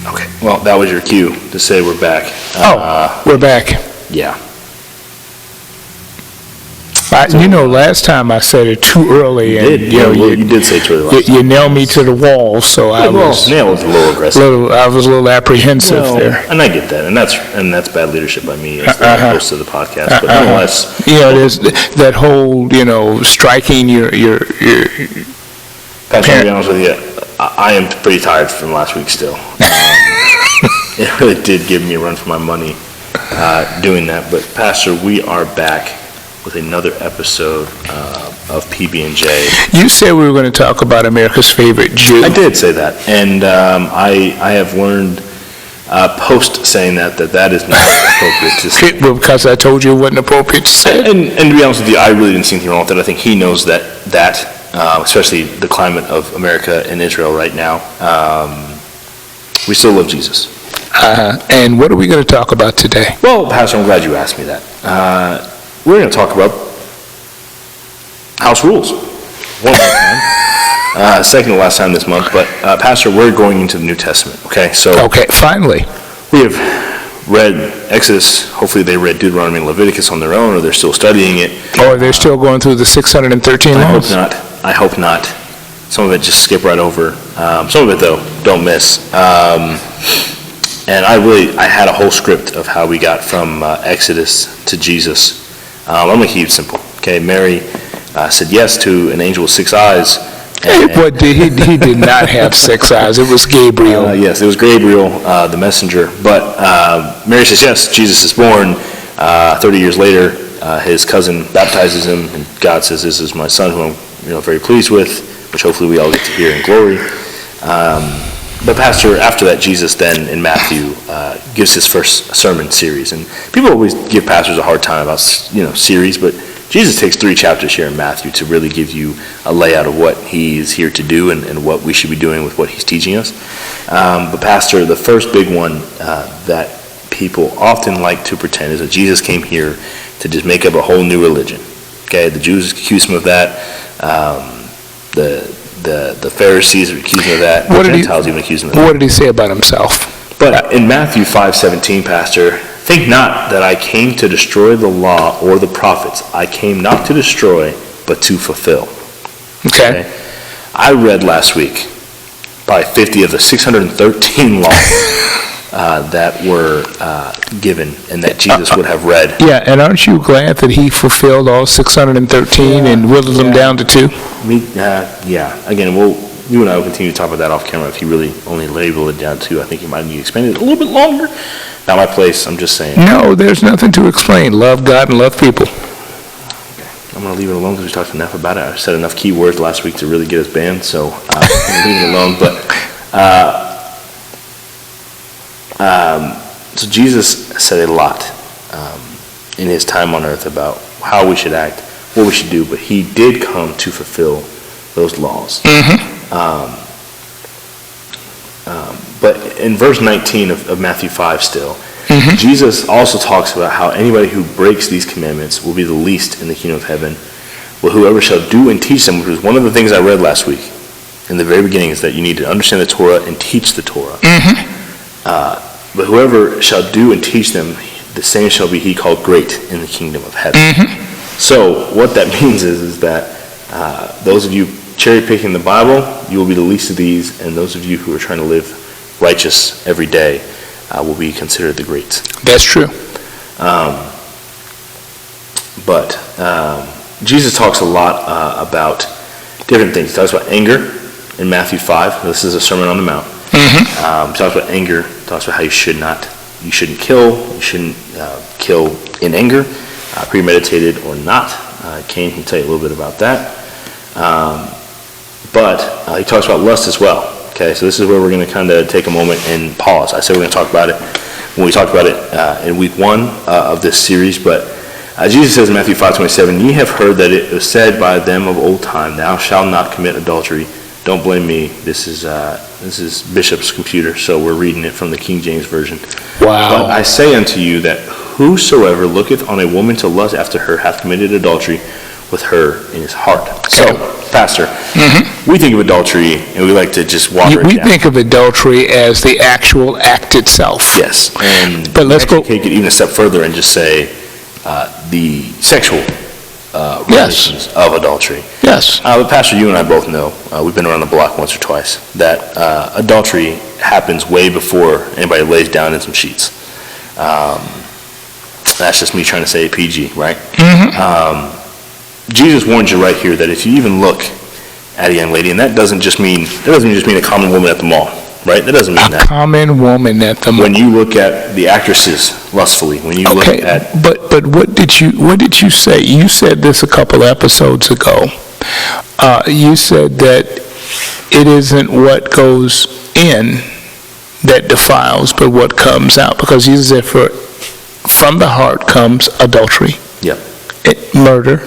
Okay. Well, that was your cue to say we're back. We're back. Yeah. Last time I said it too early, and you did say it too early. You nailed me to the wall, so I was a little aggressive. I was a little apprehensive there, and I get that, and that's bad leadership by me as the host of the podcast. But nonetheless, there's that whole striking your. Pastor, to be honest with you, I am pretty tired from last week still. It really did give me a run for my money doing that. But Pastor, we are back with another episode of PB&J. You said we were going to talk about America's favorite Jew. I did say that, and I have learned post saying that is not appropriate to say. Because I told you it wasn't appropriate to say. And to be honest with you, I really didn't see anything wrong with it. I think he knows that especially the climate of America and Israel right now, we still love Jesus. And what are we going to talk about today? Well, Pastor, I'm glad you asked me that. We're going to talk about house rules. One more time. Second to last time this month. But, Pastor, we're going into the New Testament, okay? Okay, finally. We have read Exodus. Hopefully they read Deuteronomy and Leviticus on their own, or they're still studying it. Or they're still going through the 613 laws? I hope not. Some of it just skip right over. Some of it, though, don't miss. And I had a whole script of how we got from Exodus to Jesus. I'm going to keep it simple. Okay, Mary said yes to an angel with 6 eyes. But he did not have 6 eyes. It was Gabriel. Yes, it was Gabriel, the messenger. But Mary says yes, Jesus is born. 30 years later, his cousin baptizes him, and God says, "This is my son who I'm very pleased with," which hopefully we all get to hear in glory. But Pastor, after that, Jesus then in Matthew gives his first sermon series, and people always give pastors a hard time about series, but Jesus takes 3 chapters here in Matthew to really give you a layout of what he's here to do and what we should be doing with what he's teaching us. But Pastor, the first big one that people often like to pretend is that Jesus came here to just make up a whole new religion. Okay, the Jews accuse him of that. The Pharisees accuse him of that. The Gentiles even accuse him of that. What did he say about himself? But in Matthew 5:17, Pastor, think not that I came to destroy the law or the prophets. I came not to destroy, but to fulfill. Okay. I read last week probably 50 of the 613 laws that were given and that Jesus would have read. Yeah, and aren't you glad that he fulfilled all 613 and whittled them down to 2? Yeah. Again, you and I will continue to talk about that off camera. If he really only labeled it down to 2, I think he might need to expand it a little bit longer. Not my place, I'm just saying. No, there's nothing to explain. Love God and love people. Okay. I'm going to leave it alone because we talked enough about it. I said enough key words last week to really get us banned, so I'm going to leave it alone. So Jesus said a lot in his time on earth about how we should act, what we should do, but he did come to fulfill those laws. But in verse 19 of Matthew 5 still, Jesus also talks about how anybody who breaks these commandments will be the least in the kingdom of heaven. Well, whoever shall do and teach them, which was one of the things I read last week in the very beginning, is that you need to understand the Torah and teach the Torah. But whoever shall do and teach them, the same shall be he called great in the kingdom of heaven. So what that means is that those of you cherry-picking the Bible, you will be the least of these, and those of you who are trying to live righteous every day will be considered the great. That's true. But Jesus talks a lot about different things. He talks about anger in Matthew 5. This is a Sermon on the Mount. He talks about anger. He talks about how you shouldn't kill. You shouldn't kill in anger, premeditated or not. Cain can tell you a little bit about that. But he talks about lust as well. Okay, so this is where we're going to kind of take a moment and pause. I said we're going to talk about it when we talked about it in week 1 of this series, but Jesus says in Matthew 5:27, "Ye have heard that it was said by them of old time, Thou shalt not commit adultery." Don't blame me. This is Bishop's computer, so we're reading it from the King James Version. Wow. "But I say unto you that whosoever looketh on a woman to lust after her hath committed adultery with her in his heart. So, Pastor, we think of adultery, and we like to just water it We down. think of adultery as the actual act itself. Yes, and But let's go- take it even a step further and just say the sexual relations of adultery. Yes. But Pastor, you and I both know, we've been around the block once or twice, that adultery happens way before anybody lays down in some sheets. That's just me trying to say PG, right? Jesus warns you right here that if you even look at a young lady, and that doesn't just mean a common woman at the mall, right? That doesn't mean A that. common woman at the When you look at the actresses lustfully, when you look Okay, at but what did you say? You said this a couple episodes ago. You said that it isn't what goes in that defiles, but what comes out. Because Jesus said, from the heart comes adultery, Yep. murder.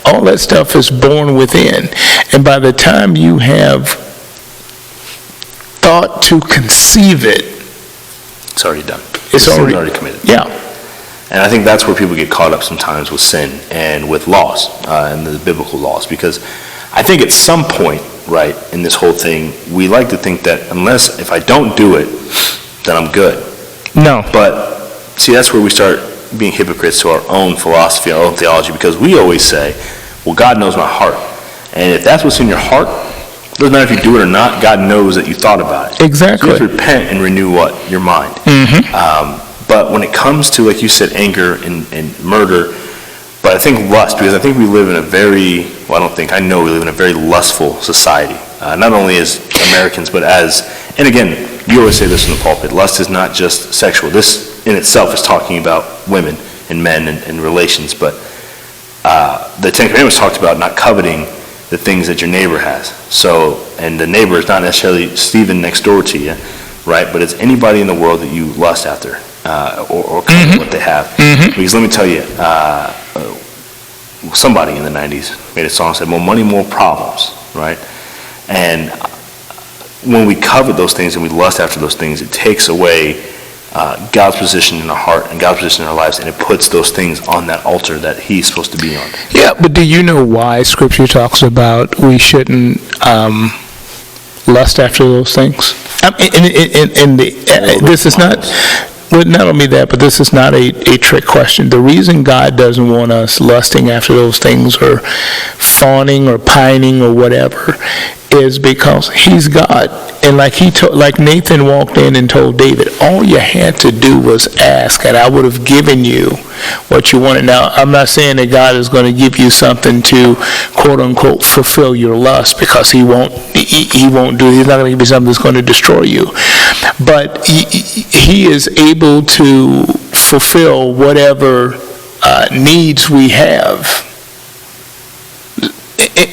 All that stuff is born within. And by the time you have thought to conceive it, It's already done. it's The sin's already committed. Yeah. And I think that's where people get caught up sometimes with sin and with laws and the biblical laws, because I think at some point, right, in this whole thing, we like to think that if I don't do it, then I'm good. No. But see, that's where we start being hypocrites to our own philosophy, our own theology, because we always say, well, God knows my heart. And if that's what's in your heart, it doesn't matter if you do it or not, God knows that you thought about it. Exactly. So you have to repent and renew what? Your mind. But when it comes to, like you said, anger and murder, but I think lust, because I think we live in I know we live in a very lustful society. Not only as Americans, but and again, you always say this in the pulpit, lust is not just sexual. This in itself is talking about women and men and relations, but the Ten Commandments talked about not coveting the things that your neighbor has. So, and the neighbor is not necessarily Stephen next door to you, right? But it's anybody in the world that you lust after or covet what they have. Because let me tell you, somebody in the 90s made a song that said, more money, more problems, right? And when we covet those things and we lust after those things, it takes away God's position in our heart and God's position in our lives, and it puts those things on that altar that He's supposed to be on. Yeah, but do you know why Scripture talks about we shouldn't lust after those things? This is not, well, not only that, but this is not a trick question. The reason God doesn't want us lusting after those things or fawning or pining or whatever is because He's God. And like Nathan walked in and told David, all you had to do was ask, and I would have given you what you wanted. Now, I'm not saying that God is going to give you something to, quote unquote, fulfill your lust, because He won't do it. He's not going to give you something that's going to destroy you. But He is able to fulfill whatever needs we have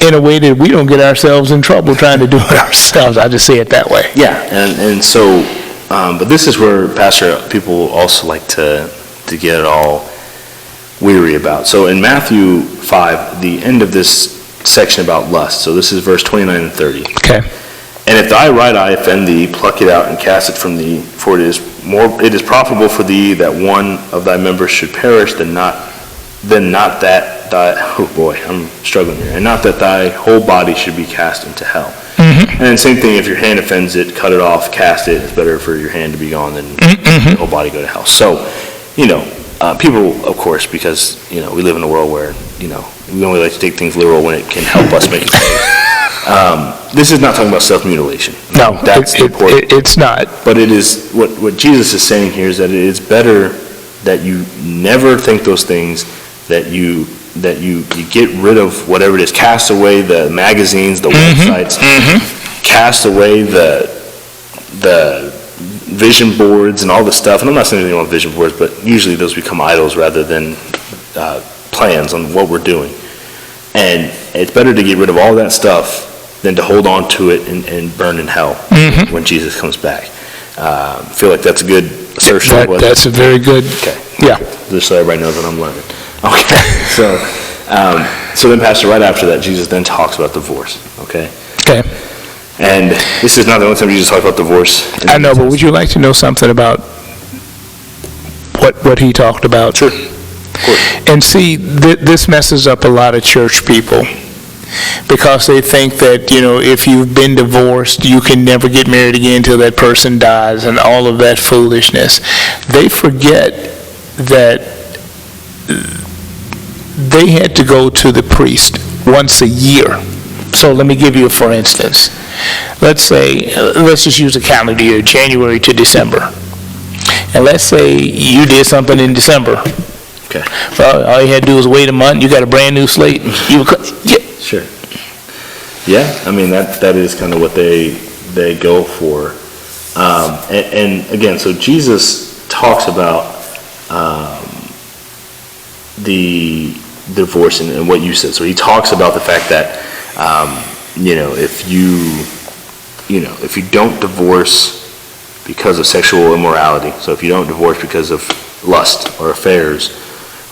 in a way that we don't get ourselves in trouble trying to do it ourselves. I just say it that way. Yeah, and so, but this is where, Pastor, people also like to get all weary about. So in Matthew 5, the end of this section about lust, so this is verse 29 and 30. Okay. And if thy right eye offend thee, pluck it out and cast it from thee, for it is profitable for thee that one of thy members should perish than not that thy, oh boy, I'm struggling here, and not that thy whole body should be cast into hell. And then same thing, if your hand offends it, cut it off, cast it. It's better for your hand to be gone than your whole body go to hell. So, people, of course, because, we live in a world where, we only like to take things literal when it can help us make mistakes. This is not talking about self-mutilation. No, That's important. it's not. But it is, what Jesus is saying here is that it is better that you never think those things, that you get rid of whatever it is. Cast away the magazines, the websites, cast away the vision boards and all the stuff. And I'm not saying anything about vision boards, but usually those become idols rather than plans on what we're doing. And it's better to get rid of all that stuff than to hold on to it and burn in hell when Jesus comes back. I feel like that's a good assertion. That's a very good. Okay. Yeah. Just so everybody knows what I'm learning. Okay. So then, Pastor, right after that, Jesus then talks about divorce. Okay. Okay. And this is not the only time Jesus talks about divorce. I know, but would you like to know something about what he talked about? Sure. And see, this messes up a lot of church people, because they think that, if you've been divorced, you can never get married again until that person dies, and all of that foolishness. They forget that they had to go to the priest once a year. So let me give you a for instance. Let's just use a calendar year, January to December. And let's say you did something in December. Okay. Well, all you had to do was wait a month, you got a brand new slate. Sure. Yeah, I mean, that is kind of what they go for. And again, so Jesus talks about the divorce and what you said. So he talks about the fact that, if you don't divorce because of sexual immorality, so if you don't divorce because of lust or affairs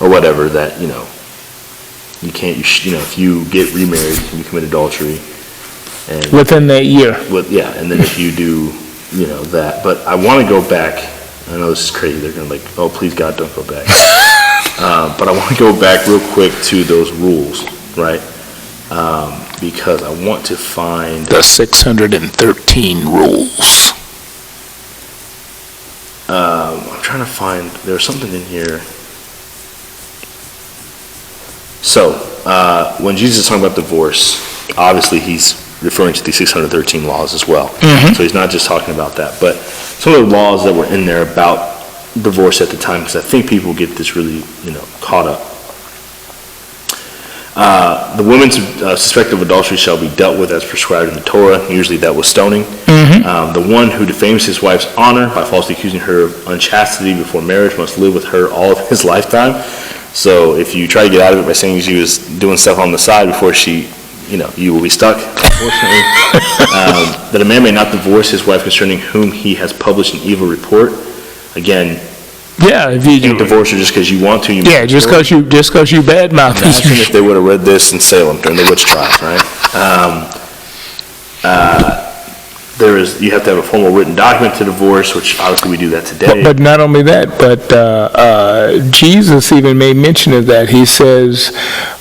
or whatever, that, you can't, if you get remarried and you commit adultery. And within that year. And then if you do, that. But I want to go back. I know this is crazy. They're going to be like, oh, please, God, don't go back. But I want to go back real quick to those rules, right? Because I want to find the 613 rules. I'm trying to find, there's something in here. So, when Jesus is talking about divorce, obviously he's referring to the 613 laws as well. Mm-hmm. So he's not just talking about that. But some of the laws that were in there about divorce at the time, because I think people get this really, caught up. The woman suspected of adultery shall be dealt with as prescribed in the Torah. Usually that was stoning. Mm-hmm. The one who defames his wife's honor by falsely accusing her of unchastity before marriage must live with her all of his lifetime. So if you try to get out of it by saying she was doing stuff on the side before she, you will be stuck, unfortunately. That a man may not divorce his wife concerning whom he has published an evil report. Again, if you can't divorce her just because you want to. Just because you badmouth. Imagine if they would have read this in Salem during the witch trials, right? You have to have a formal written document to divorce, which obviously we do that today. But not only that, but Jesus even made mention of that. He says,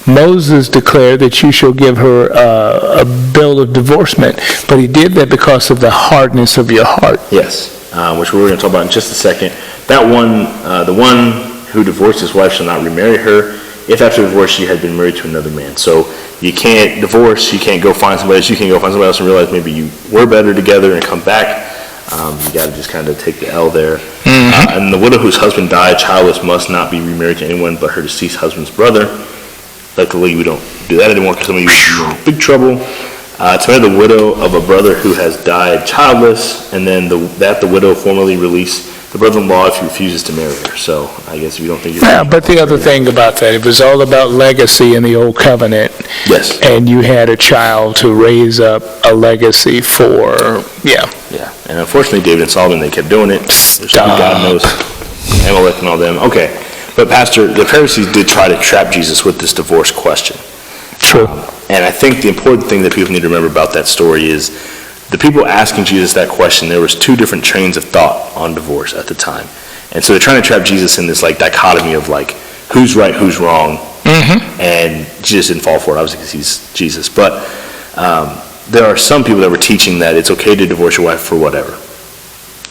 Moses declared that you shall give her a bill of divorcement, but he did that because of the hardness of your heart. Yes, which we're going to talk about in just a second. That one, the one who divorced his wife shall not remarry her, if after divorce she had been married to another man. So you can't divorce, you can't go find somebody else, you can't go find somebody else and realize maybe you were better together and come back. You got to just kind of take the L there. Mm-hmm. And the widow whose husband died childless must not be remarried to anyone but her deceased husband's brother. Luckily, we don't do that anymore because some of you are in big trouble. To marry the widow of a brother who has died childless, and then the widow formally release the brother-in-law if he refuses to marry her. So I guess if you don't think you're... Yeah, but the other thing about that, it was all about legacy in the Old Covenant. Yes. And you had a child to raise up a legacy for, Yeah, and unfortunately, David and Solomon, they kept doing it. God knows. Amalek and all them. Okay, but Pastor, the Pharisees did try to trap Jesus with this divorce question. True. And I think the important thing that people need to remember about that story is the people asking Jesus that question, there was two different trains of thought on divorce at the time. And so they're trying to trap Jesus in this dichotomy of who's right, who's wrong. Mm-hmm. And Jesus didn't fall for it, obviously, because he's Jesus. But there are some people that were teaching that it's okay to divorce your wife for whatever.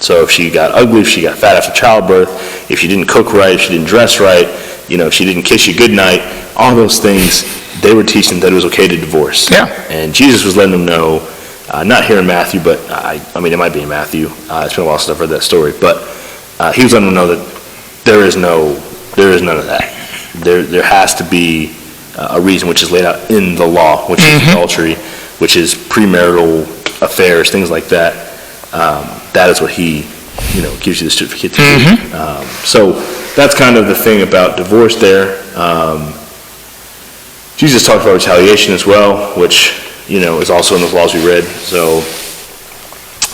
So if she got ugly, if she got fat after childbirth, if she didn't cook right, if she didn't dress right, if she didn't kiss you goodnight, all those things, they were teaching that it was okay to divorce. Yeah. And Jesus was letting them know, not here in Matthew, but I mean, it might be in Matthew. It's been a while since I've heard that story. But he was letting them know that there is none of that. There has to be a reason which is laid out in the law, which is adultery, which is premarital affairs, things like that. That is what he, gives you the certificate to do. So that's kind of the thing about divorce there. Jesus talked about retaliation as well, which, is also in those laws we read. So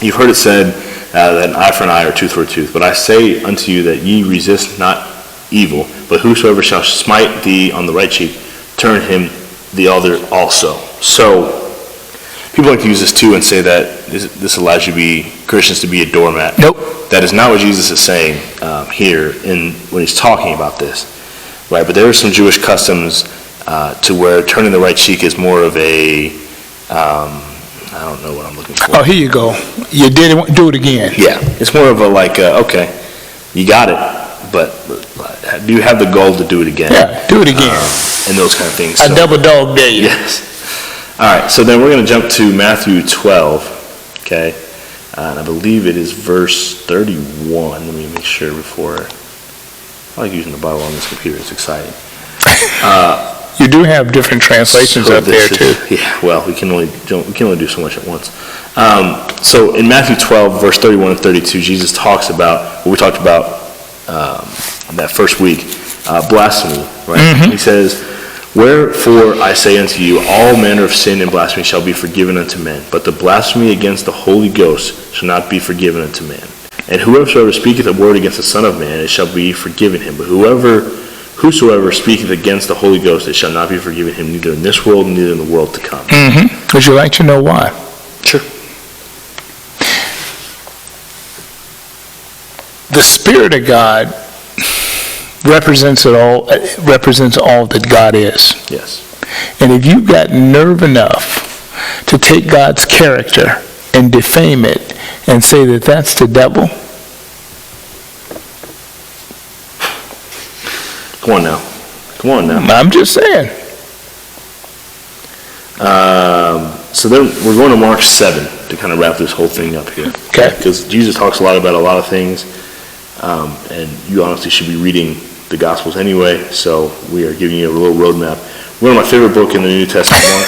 you've heard it said that an eye for an eye or tooth for a tooth. But I say unto you that ye resist not evil, but whosoever shall smite thee on the right cheek, turn him the other also. So people like to use this too and say that this allows Christians to be a doormat. Nope. That is not what Jesus is saying here when he's talking about this. right? But there are some Jewish customs to where turning the right cheek is more of a, I don't know what I'm looking for. Oh, here you go. You did it, do it again. Yeah, it's more of a like, okay, you got it, but do you have the goal to do it again? Yeah, do it again. And those kind of things. A So- double dog dare you. Yes. All right, so then we're going to jump to Matthew 12, okay? And I believe it is verse 31. Let me make sure before. I like using the Bible on this computer. It's exciting. You do have different translations So up there this too. is- Yeah, well, we can only do so much at once. So in Matthew 12, verse 31 and 32, Jesus talks about what we talked about that first week, blasphemy, right? He says, "Wherefore I say unto you, all manner of sin and blasphemy shall be forgiven unto men, but the blasphemy against the Holy Ghost shall not be forgiven unto man. And whosoever speaketh a word against the Son of Man, it shall be forgiven him. But whosoever speaketh against the Holy Ghost, it shall not be forgiven him, neither in this world, neither in the world to come." Would you like to know why? Sure. The Spirit of God represents all that God is. Yes. And if you've got nerve enough to take God's character and defame it and say that that's the devil, Come on now. Come on now. I'm just saying. So then we're going to Mark 7 to kind of wrap this whole thing up here. Okay. Because Jesus talks a lot about a lot of things, and you honestly should be reading the Gospels anyway, so we are giving you a little roadmap. One of my favorite book in the New Testament,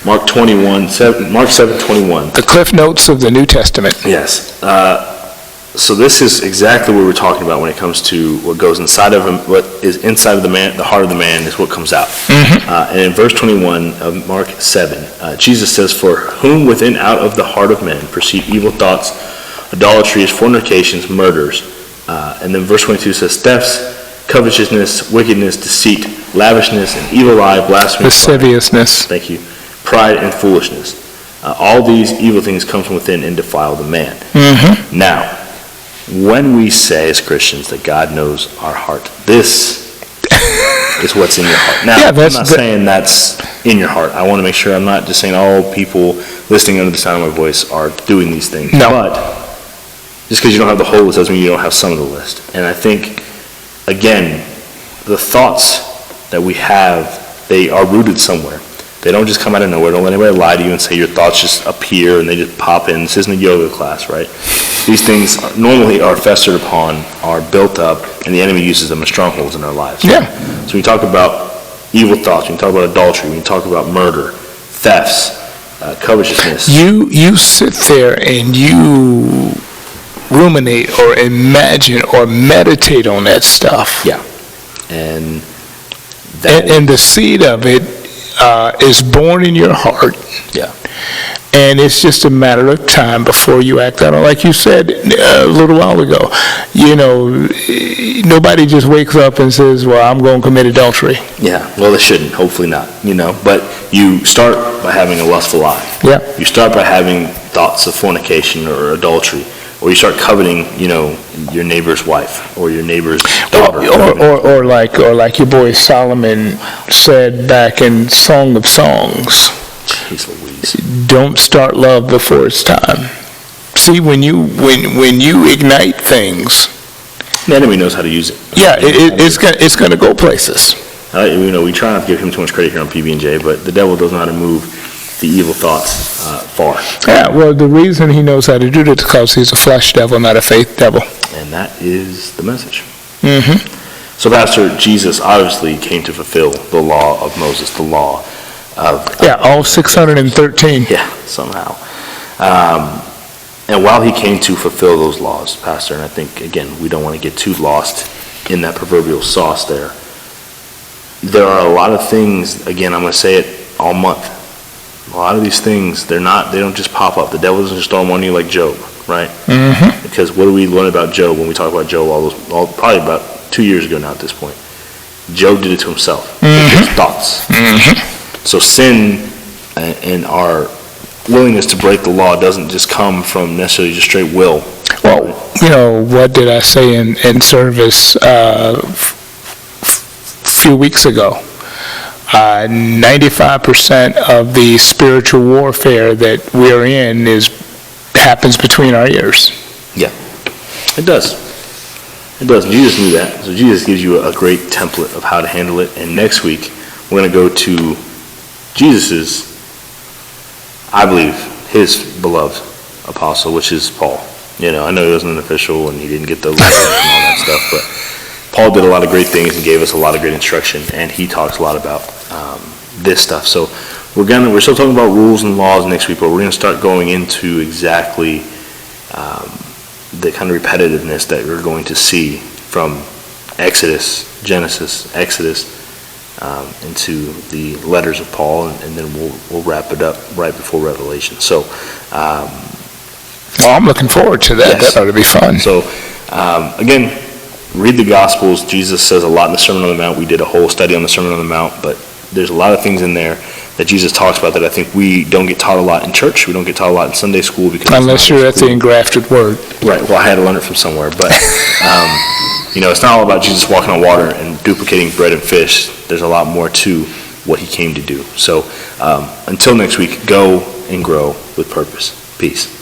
Mark 7:21. The Cliff Notes of the New Testament. Yes. So this is exactly what we're talking about when it comes to what goes inside of him. What is inside of the man, the heart of the man, is what comes out. And in verse 21 of Mark 7, Jesus says, "For whom within out of the heart of men proceed evil thoughts, idolatries, fornications, murders." And then verse 22 says, "Thefts, covetousness, wickedness, deceit, lavishness, and evil eye, blasphemy, Lasciviousness. thank you, pride and foolishness. All these evil things come from within and defile the man." Now, when we say as Christians that God knows our heart, this is what's in your heart. Now, Yeah, I'm not saying that's in your heart. I want to make sure I'm not just saying all people listening under the sound of my voice are doing these things. No. But just because you don't have the whole list doesn't mean you don't have some of the list. And I think, again, the thoughts that we have, they are rooted somewhere. They don't just come out of nowhere. Don't let anybody lie to you and say your thoughts just appear and they just pop in. This isn't a yoga class, right? These things normally are festered upon, are built up, and the enemy uses them as strongholds in our lives. Yeah. So when you talk about evil thoughts, when you talk about adultery, when you talk about murder, thefts, covetousness. You sit there and you ruminate or imagine or meditate on that stuff. Yeah. And that And the seed of it is born in your heart. yeah. And it's just a matter of time before you act out. Like you said a little while ago, nobody just wakes up and says, "Well, I'm going to commit adultery." Yeah, well, they shouldn't. Hopefully not, But you start by having a lustful eye. Yeah. You start by having thoughts of fornication or adultery. Or you start coveting, your neighbor's wife or your neighbor's daughter. Or like your boy Solomon said back in Song of Songs, Jeez Louise. don't start love before it's time. See, when you ignite things, The enemy knows how to use it. yeah, it's gonna go places. We try not to give him too much credit here on PB&J, but the devil doesn't know how to move the evil thoughts far. Yeah, well, the reason he knows how to do that is because he's a flesh devil, not a faith devil. And that is the message. So, Pastor, Jesus obviously came to fulfill the law of Moses, the law of... all 613. Yeah, somehow. And while he came to fulfill those laws, Pastor, and I think, again, we don't want to get too lost in that proverbial sauce there are a lot of things, again, I'm going to say it all month, a lot of these things, they don't just pop up. The devil doesn't just throw them on you like Job, right? Because what do we learn about Job when we talk about Job probably about 2 years ago now at this point? Job did it to himself, with his thoughts. So sin and our willingness to break the law doesn't just come from necessarily just straight will. Well, what did I say in service a few weeks ago? 95% of the spiritual warfare that we're in happens between our ears. Yeah, it does. It does. Jesus knew that. So Jesus gives you a great template of how to handle it. And next week, we're going to go to Jesus's, I believe, his beloved apostle, which is Paul. I know he wasn't an official and he didn't get the letter and all that stuff, but Paul did a lot of great things and gave us a lot of great instruction, and he talks a lot about this stuff. So we're still talking about rules and laws next week, but we're going to start going into exactly the kind of repetitiveness that we're going to see from Genesis, Exodus, into the letters of Paul, and then we'll wrap it up right before Revelation. So, I'm looking forward to that. Yes. That ought to be fun. So, again, read the Gospels. Jesus says a lot in the Sermon on the Mount. We did a whole study on the Sermon on the Mount, but there's a lot of things in there that Jesus talks about that I think we don't get taught a lot in church. We don't get taught a lot in Sunday school because unless you're at the engrafted word. Right. Well, I had to learn it from somewhere, but it's not all about Jesus walking on water and duplicating bread and fish. There's a lot more to what he came to do. So until next week, go and grow with purpose. Peace.